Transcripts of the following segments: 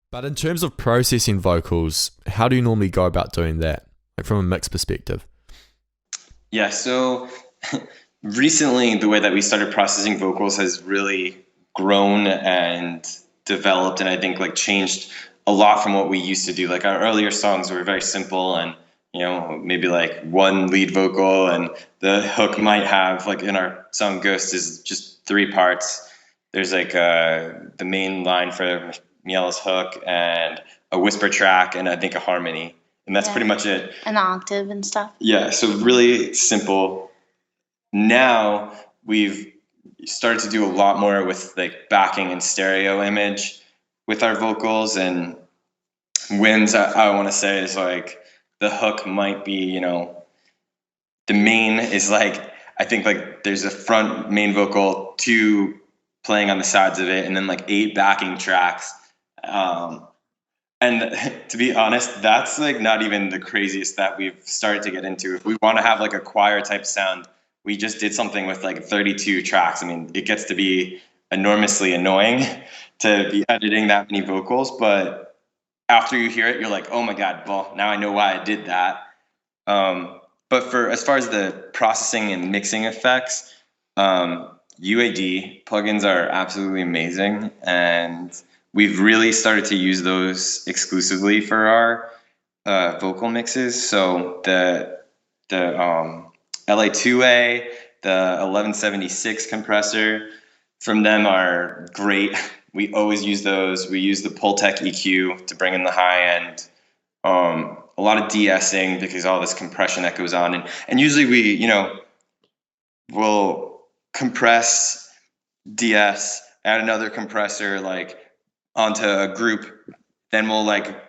But in terms of processing vocals, how do you normally go about doing that, like from a mix perspective? Yeah, so recently the way that we started processing vocals has really grown and developed, and I think like changed a lot from what we used to do. Like our earlier songs were very simple and maybe like one lead vocal, and the hook might have, like in our song Ghost, is just three parts. There's like the main line for Miella's hook and a whisper track and I think a harmony, and that's pretty much it. An octave and stuff. Yeah, so really simple. Now we've started to do a lot more with like backing and stereo image with our vocals, and wins I want to say is like the hook might be, the main is like, I think like there's a front main vocal, two playing on the sides of it, and then like eight backing tracks. And to be honest, that's like not even the craziest that we've started to get into. If we want to have like a choir type sound, we just did something with like 32 tracks. I mean, it gets to be enormously annoying to be editing that many vocals, but after you hear it, you're like, oh my God, well, now I know why I did that. But for as far as the processing and mixing effects, UAD plugins are absolutely amazing, and we've really started to use those exclusively for our vocal mixes. So the LA2A, the 1176 compressor from them are great. We always use those. We use the Pultec EQ to bring in the high end. A lot of de-essing because all this compression that goes on, and usually we will compress, de-ess, add another compressor like onto a group, then we'll like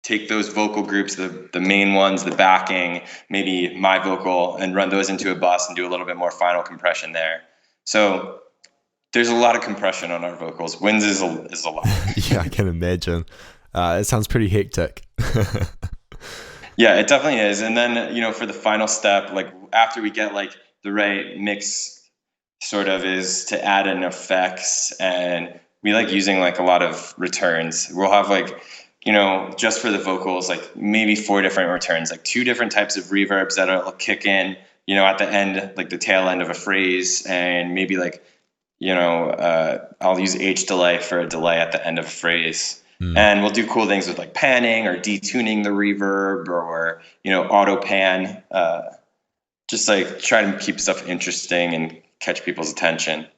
take those vocal groups, the main ones, the backing, maybe my vocal, and run those into a bus and do a little bit more final compression there. So there's a lot of compression on our vocals. Wins is a lot. Yeah, I can imagine. It sounds pretty hectic. Yeah, it definitely is. And then, for the final step, like after we get like the right mix sort of, is to add in effects, and we like using like a lot of returns. We'll have like, just for the vocals, like maybe 4 different returns, like 2 different types of reverbs that'll kick in, at the end, like the tail end of a phrase, and maybe like, I'll use H delay for a delay at the end of a phrase. And we'll do cool things with like panning or detuning the reverb, or, auto pan, just like try to keep stuff interesting and catch people's attention.